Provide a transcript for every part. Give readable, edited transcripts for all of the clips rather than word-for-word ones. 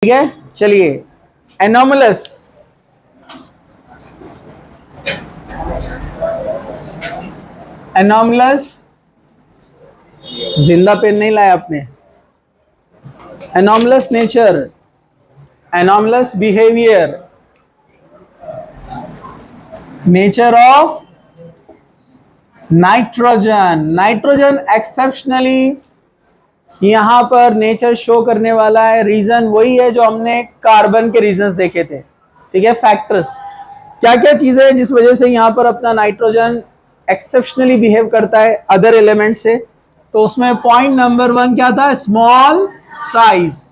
ठीक है, चलिए एनोमलस। एनोमलस, जिंदा पेन नहीं लाया आपने। Anomalous nature, anomalous behaviour, nature of nitrogen. Nitrogen exceptionally यहां पर नेचर शो करने वाला है। रीजन वही है जो हमने कार्बन के रीजंस देखे थे, ठीक है, फैक्टर्स। क्या क्या चीजें हैं जिस वजह से यहां पर अपना नाइट्रोजन एक्सेप्शनली बिहेव करता है अदर एलिमेंट से? तो उसमें पॉइंट नंबर 1 क्या था? Small size.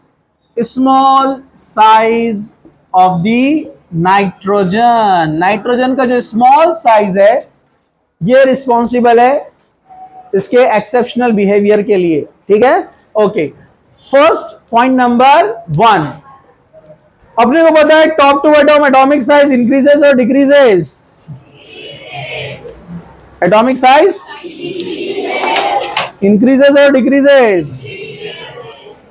Small size of the nitrogen. Nitrogen का जो स्मॉल साइज है ये रिस्पॉन्सिबल है इसके एक्सेप्शनल बिहेवियर के लिए, ठीक है। ओके, फर्स्ट पॉइंट नंबर 1, अपने को पता है top to bottom atomic size increases और डिक्रीजेस। एटॉमिक साइज इंक्रीजेस और decreases?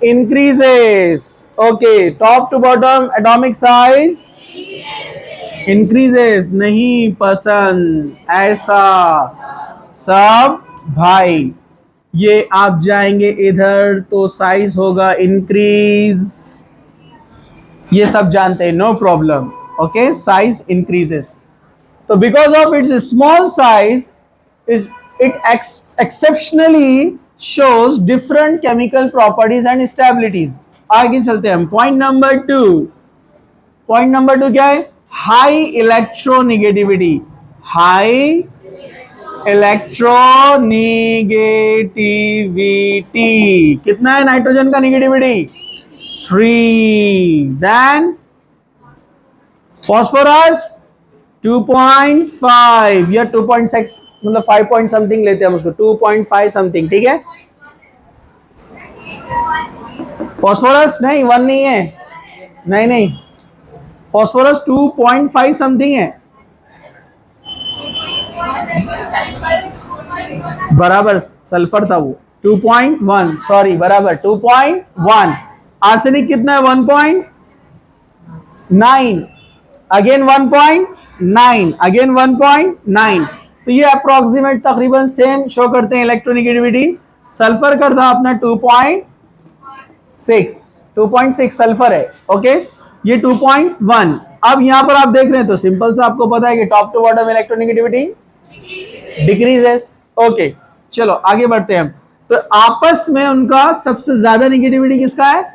Increases. Okay, top to bottom atomic size increases. नहीं पसंद ऐसा सब भाई। ये आप जाएंगे इधर तो साइज होगा इंक्रीज, ये सब जानते हैं, no problem. Okay, size increases. तो because of its small size it exceptionally shows different chemical properties and stabilities। आगे चलते हैं हम। पॉइंट नंबर 2, पॉइंट नंबर 2 क्या है? High electronegativity. हाई इलेक्ट्रोनिगेटिविटी कितना है नाइट्रोजन का निगेटिविटी? 3। देन फॉस्फोरस 2.5 या 2.6, मतलब 5 पॉइंट समथिंग लेते हैं हम उसको, 2.5 समथिंग, ठीक है। फॉस्फोरस नहीं 1 नहीं है, नहीं नहीं, फॉस्फोरस 2.5 समथिंग है, बराबर। सल्फर था वो 2.1, सॉरी, बराबर 2.1। आर्सेनिक कितना है? 1.9, अगेन 1.9, अगेन 1.9। तो ये अप्रोक्सीमेट तकरीबन सेम शो करते हैं इलेक्ट्रोनिगेटिविटी। सल्फर का था अपना 2.6, 2.6 सल्फर है, ओके। ये 2.1। अब यहां पर आप देख रहे हैं तो सिंपल सा आपको पता है कि top to bottom electronegativity decreases. Okay, चलो आगे बढ़ते हैं हम। तो आपस में उनका सबसे ज्यादा निगेटिविटी किसका है?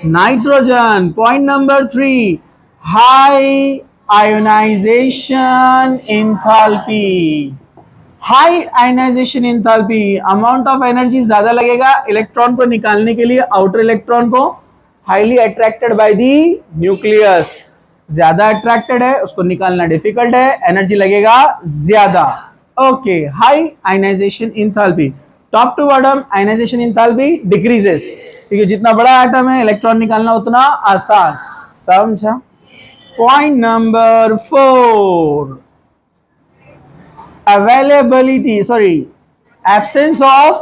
Nitrogen. Point number 3, high ionization enthalpy. High ionization enthalpy, amount of energy ज्यादा लगेगा इलेक्ट्रॉन को निकालने के लिए, आउटर इलेक्ट्रॉन को। Highly attracted by the nucleus, ज्यादा अट्रैक्टेड है, उसको निकालना डिफिकल्ट है, एनर्जी लगेगा ज्यादा। Okay, high ionization enthalpy. Top to bottom ionization enthalpy decreases, क्योंकि जितना बड़ा एटम है इलेक्ट्रॉन निकालना उतना आसान। समझा? Point number 4, availability, sorry, absence of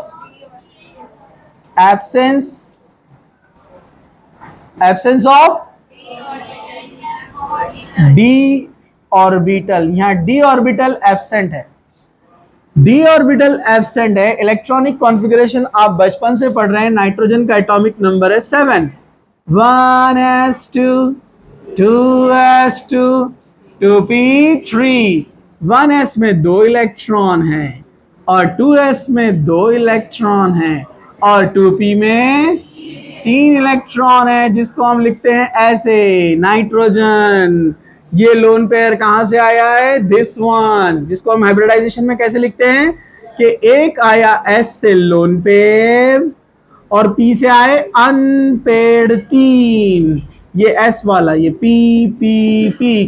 d orbital. यहां d ऑर्बिटल एब्सेंट है, d ऑर्बिटल एब्सेंट है। इलेक्ट्रॉनिक कॉन्फ़िगरेशन आप बचपन से पढ़ रहे हैं। नाइट्रोजन का एटॉमिक नंबर है 7, 1s2 2s2 2p3। 1s में 2 इलेक्ट्रॉन हैं और 2s में 2 इलेक्ट्रॉन हैं और 2p में 3 इलेक्ट्रॉन है, जिसको हम लिखते हैं ऐसे, नाइट्रोजन। ये लोन पेयर कहां से आया है? दिस वन, जिसको हम हाइब्रिडाइजेशन में कैसे लिखते हैं कि एक आया s से लोन पेयर और p से आए अनपेड 3। ये s वाला, ये p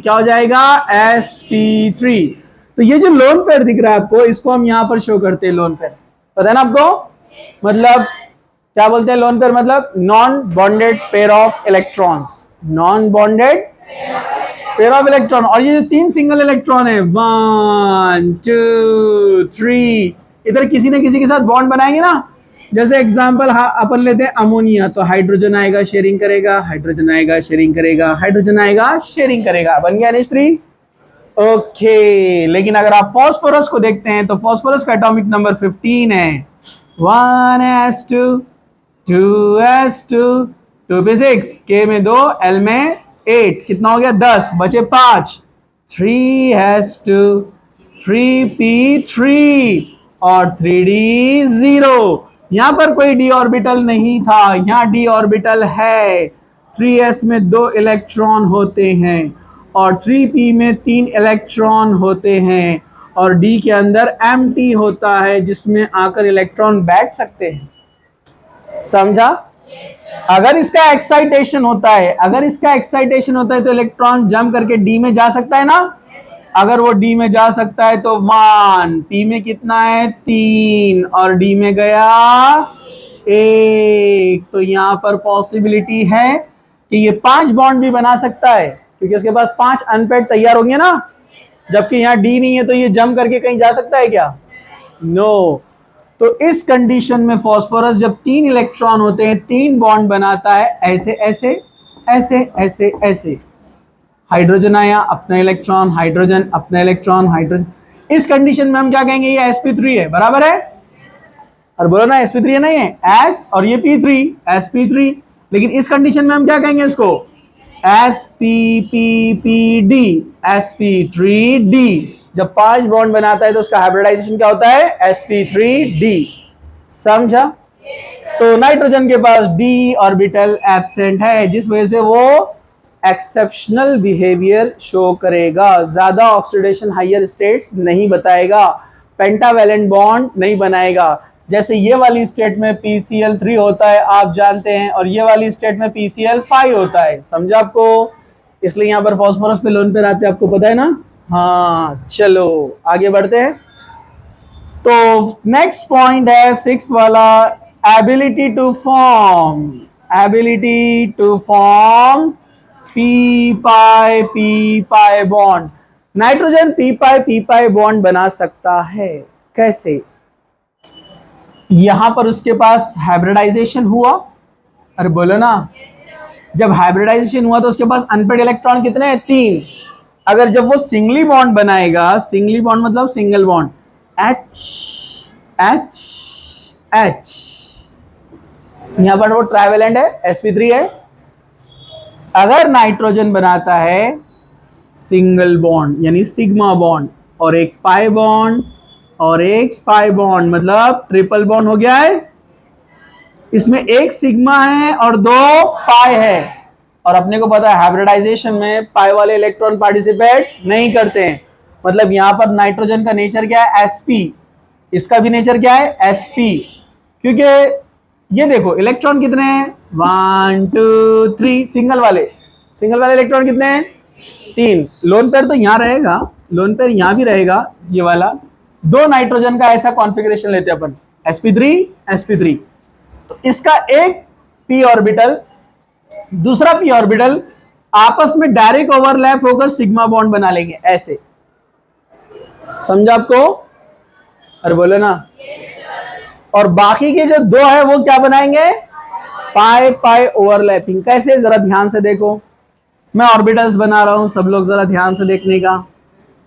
क्या हो जाएगा? sp3। तो ये जो लोन पेयर दिख रहा है आपको, इसको हम यहां पर शो करते हैं लोन पेयर। पता है ना आपको? मतलब क्या बोलते हैं लोन पेयर? मतलब non bonded pair of electrons, non bonded pair of electron. और ये जो 3 सिंगल इलेक्ट्रॉन है, 1 2 3, इधर किसी न किसी के साथ बॉन्ड बनाएंगे ना, जैसे एग्जांपल अपन लेते हैं अमोनिया, तो हाइड्रोजन आएगा शेयरिंग करेगा, हाइड्रोजन आएगा शेयरिंग करेगा, हाइड्रोजन आएगा शेयरिंग करेगा, बन गया NH3। ओके, लेकिन अगर आप फास्फोरस को देखते हैं तो फास्फोरस का एटॉमिक नंबर 15 है। 1s2 2s2 2p6, K में 2, L में 8, कितना हो गया 10, बचे 5, 3s2 3p3 और 3d 0। यहां पर कोई d ऑर्बिटल नहीं था, यहां d ऑर्बिटल है। 3s में 2 इलेक्ट्रॉन होते हैं और 3p में 3 इलेक्ट्रॉन होते हैं और d के अंदर एम्प्टी होता है जिसमें आकर इलेक्ट्रॉन बैठ सकते हैं। समझा? अगर इसका एक्साइटेशन होता है, अगर इसका एक्साइटेशन होता है तो इलेक्ट्रॉन जंप करके डी में जा सकता है ना। अगर वो डी में जा सकता है तो 1, पी में कितना है 3 और डी में गया 1, तो यहां पर पॉसिबिलिटी है कि ये 5 बॉन्ड भी बना सकता है क्योंकि उसके पास 5 अनपेड तैयार होंगे ना, जबकि यहां डी नहीं है, तो ये जंप करके कहीं जा सकता है क्या? नो। तो इस कंडीशन में फास्फोरस जब 3 इलेक्ट्रॉन होते हैं 3 बॉन्ड बनाता है, ऐसे ऐसे ऐसे ऐसे ऐसे। हाइड्रोजन आया, अपना इलेक्ट्रॉन, हाइड्रोजन, अपना इलेक्ट्रॉन, हाइड्रोजन। इस कंडीशन में हम क्या कहेंगे, ये sp3 है, बराबर है? और बोलो ना sp3 है, नहीं है s और ये p3, sp3। लेकिन इस कंडीशन में हम क्या कहेंगे इसको, sppd, sp3d। जब 5 बॉन्ड बनाता है तो उसका हाइब्रिडाइजेशन क्या होता है, sp3d। समझा? तो नाइट्रोजन के पास d ऑर्बिटल एब्सेंट है, जिस वजह से वो एक्सेप्शनल बिहेवियर शो करेगा, ज्यादा ऑक्सीडेशन हाइयर स्टेट्स नहीं बताएगा, पेंटावैलेंट बॉन्ड नहीं बनाएगा। जैसे ये वाली स्टेट में PCl3 होता है आप जानते हैं, और ये वाली स्टेट में PCl5 होता है। समझा आपको? इसलिए यहां पर फास्फोरस पे लोन पे आते हैं, आपको पता है ना। हाँ, चलो आगे बढ़ते हैं। तो नेक्स्ट पॉइंट है 6 वाला, ability to form, ability to form p pi bond. Nitrogen p pi bond बना सकता है, कैसे? यहां पर उसके पास हाइब्रिडाइजेशन हुआ, अरे बोलो ना, जब हाइब्रिडाइजेशन हुआ तो उसके पास अनपेड इलेक्ट्रॉन कितने हैं, 3। अगर जब वो सिंगली बॉन्ड बनाएगा, सिंगली बॉन्ड मतलब single bond, H H H, यहां पर वो ट्राइवेलेंट है, sp3 है। अगर नाइट्रोजन बनाता है सिंगल बॉन्ड यानी सिग्मा बॉन्ड और एक पाई बॉन्ड और एक पाई बॉन्ड, मतलब ट्रिपल बॉन्ड हो गया है। इसमें एक सिग्मा है और 2 पाई है, और अपने को पता है हाइब्रिडाइजेशन में पाई वाले इलेक्ट्रॉन पार्टिसिपेट नहीं करते हैं। मतलब यहां पर नाइट्रोजन का नेचर क्या है, sp, इसका भी नेचर क्या है, sp। क्योंकि ये देखो इलेक्ट्रॉन कितने हैं, 1 2 3, सिंगल वाले इलेक्ट्रॉन कितने हैं, 3। लोन पेयर तो यहां रहेगा, लोन पेयर यहां भी रहेगा, ये वाला। 2 नाइट्रोजन का ऐसा कॉन्फ़िगरेशन लेते हैं अपन, sp3 तो इसका एक p ऑर्बिटल दूसरा p ऑर्बिटल आपस में डायरेक्ट ओवरलैप होकर सिग्मा बॉन्ड बना लेंगे, ऐसे। समझा आपको? अरे बोलो ना। और बाकी के जो 2 है वो क्या बनाएंगे, पाई ओवरलैपिंग। कैसे, जरा ध्यान से देखो, मैं ऑर्बिटल्स बना रहा हूं, सब लोग जरा ध्यान से देखने का।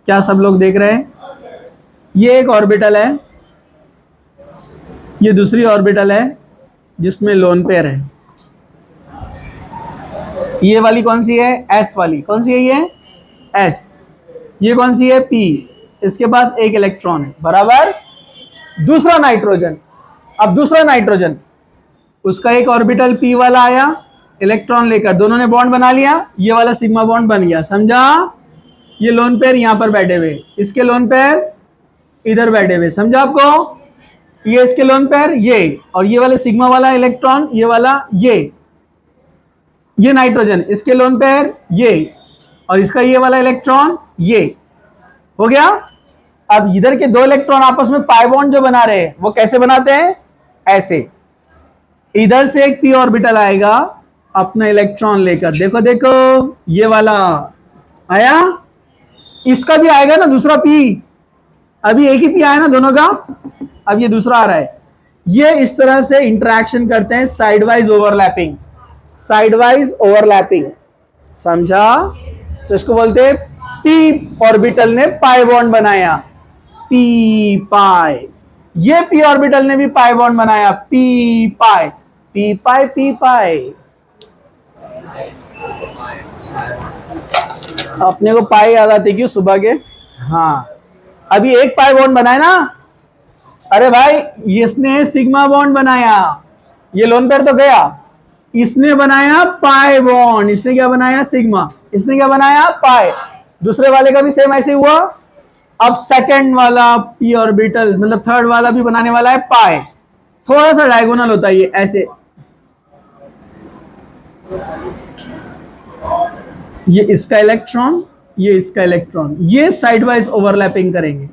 क्या सब लोग देख रहे हैं? ये एक ऑर्बिटल है, ये दूसरी ऑर्बिटल है जिसमें लोन पेयर है। ये वाली कौन सी है, s वाली, कौन सी है ये, s। ये कौन सी है, p, इसके पास एक इलेक्ट्रॉन है, बराबर। दूसरा नाइट्रोजन, अब दूसरा नाइट्रोजन, उसका एक ऑर्बिटल p वाला आया इलेक्ट्रॉन लेकर, दोनों ने बॉन्ड बना लिया, ये वाला सिग्मा बॉन्ड बन गया। समझा? ये लोन पेयर यहां पर बैठे हुए, इसके लोन पेयर इधर बैठे हुए। समझा आपको? ये इसके लोन पेयर ये, और ये वाले सिग्मा वाला इलेक्ट्रॉन, ये वाला ये नाइट्रोजन, इसके लोन पेयर ये, और इसका ये वाला इलेक्ट्रॉन ये, हो गया। अब इधर के 2 इलेक्ट्रॉन आपस में पाई बॉन्ड जो बना रहे हैं वो कैसे बनाते हैं, ऐसे। इधर से एक p ऑर्बिटल आएगा अपना इलेक्ट्रॉन लेकर, देखो देखो ये वाला आया, इसका भी आएगा ना दूसरा p, अभी एक ही p आया ना दोनों का, अब ये दूसरा आ रहा है। ये इस तरह से इंटरेक्शन करते हैं, साइडवाइज ओवरलैपिंग, साइडवाइज ओवरलैपिंग, समझा? तो इसको बोलते हैं पी ऑर्बिटल ने पाई बॉन्ड बनाया, पी पाई। ये पी ऑर्बिटल ने भी पाई बॉन्ड बनाया, पी पाई, पी पाई, पी पाई। अपने को पाई याद आती क्यों सुबह के? हाँ, अभी एक पाई बॉन्ड बनाया ना। अरे भाई, इसने सिग्मा बॉन्ड बनाया, ये लोन पेयर तो गया, इसने बनाया पाई बॉन्ड, इसने क्या बनाया? सिग्मा, इसने क्या बनाया? पाई। दूसरे वाले का भी सेम ऐसे हुआ। अब सेकंड वाला पी ऑर्बिटल, मतलब थर्ड वाला भी बनाने वाला है पाई, थोड़ा सा डायगोनल होता है ये ऐसे, ये इसका इलेक्ट्रॉन, ये इसका इलेक्ट्रॉन, ये साइडवाइज ओवरलैपिंग करेंगे,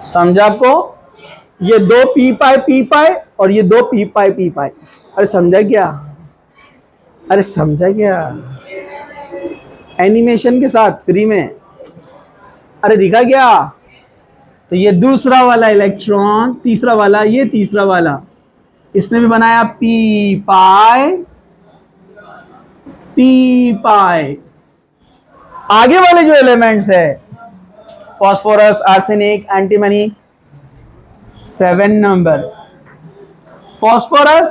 समझा आपको? ये दो पी पाई और ये दो पी पाई। अरे समझा क्या? अरे समझा क्या? एनिमेशन के साथ फ्री में, अरे दिखा क्या? तो ये दूसरा वाला इलेक्ट्रॉन, तीसरा वाला, ये तीसरा वाला, इसने भी बनाया पी पाई। आगे वाले जो एलिमेंट्स है, phosphorus, arsenic, antimony, 7 number, phosphorus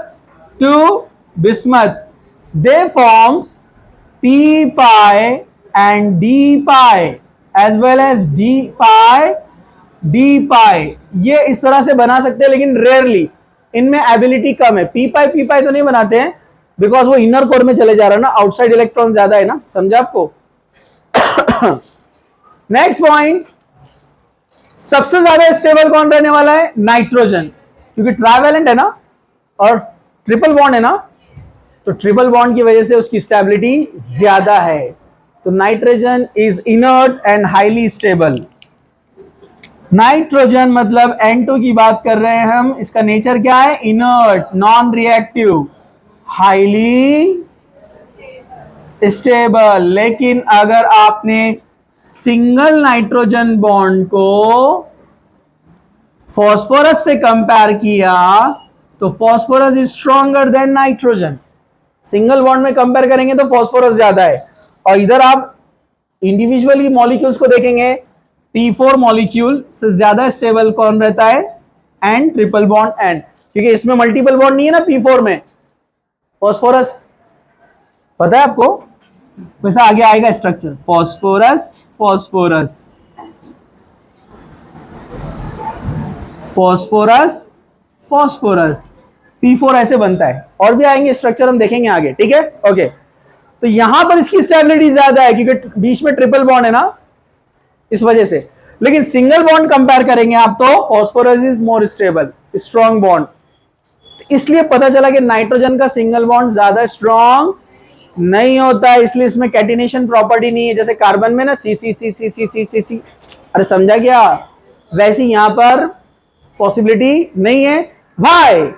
to bismuth, they forms p pi and d pi as well as d pi। ये इस तरह से बना सकते हैं, लेकिन रेयरली, इनमें एबिलिटी कम है। पी पाई तो नहीं बनाते हैं, बिकॉज वो इनर कोर में चले जा रहा है ना, आउटसाइड इलेक्ट्रॉन ज्यादा है ना, समझा आपको? नेक्स्ट पॉइंट, सबसे ज्यादा स्टेबल कौन रहने वाला है? नाइट्रोजन, क्योंकि ट्राइवेलेंट है ना और ट्रिपल बॉन्ड है ना, तो ट्रिपल बॉन्ड की वजह से उसकी स्टेबिलिटी ज्यादा है। तो nitrogen is inert and highly stable. Nitrogen मतलब N2 की बात कर रहे हैं हम, इसका नेचर क्या है? Inert, non reactive, highly stable. लेकिन अगर आपने सिंगल नाइट्रोजन बॉन्ड को फॉस्फोरस से कंपेयर किया तो phosphorus is stronger than nitrogen. Single bond में कंपेयर करेंगे तो फॉस्फोरस ज्यादा है, और इधर आप इंडिविजुअली मॉलिक्यूल्स को देखेंगे, P4 मॉलिक्यूल से ज्यादा स्टेबल कौन रहता है? एंड ट्रिपल बॉन्ड एंड, क्योंकि इसमें मल्टीपल बॉन्ड नहीं है ना P4 में। फॉस्फोरस पता है आपको वैसा आगे आएगा structure, phosphorus phosphorus phosphorus phosphorus, P4 ऐसे बनता है, और भी आएंगे स्ट्रक्चर, हम देखेंगे आगे, ठीक है? ओके, तो यहां पर इसकी स्टेबिलिटी ज्यादा है क्योंकि बीच में ट्रिपल बॉन्ड है ना, इस वजह से। लेकिन सिंगल बॉन्ड कंपेयर करेंगे आप तो phosphorus is more stable, strong bond. इसलिए पता चला कि नाइट्रोजन का सिंगल बॉन्ड ज्यादा स्ट्रॉन्ग नहीं होता है, इसलिए इसमें कैटिनेशन प्रॉपर्टी नहीं है, जैसे कार्बन में ना सी सी सी सी सी सी सी सी, अरे समझा क्या? वैसे यहां पर पॉसिबिलिटी नहीं है। Why?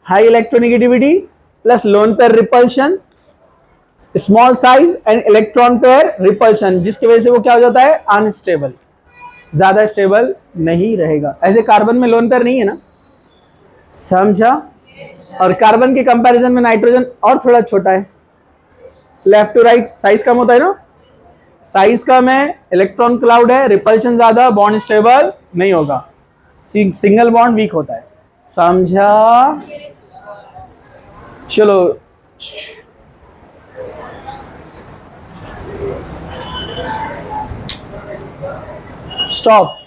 High electronegativity plus lone pair repulsion, small size and electron pair repulsion, जिसकी वजह से वो क्या हो जाता है? अनस्टेबल, ज्यादा स्टेबल नहीं रहेगा। ऐसे कार्बन में लोन पेयर नहीं है ना, समझा? और कार्बन के कंपैरिजन में नाइट्रोजन और थोड़ा छोटा है, लेफ्ट टू राइट साइज कम होता है ना, साइज कम है, इलेक्ट्रॉन क्लाउड है, रिपल्शन ज्यादा, बॉन्ड स्टेबल नहीं होगा, सिंगल बॉन्ड वीक होता है, समझा? चलो स्टॉप।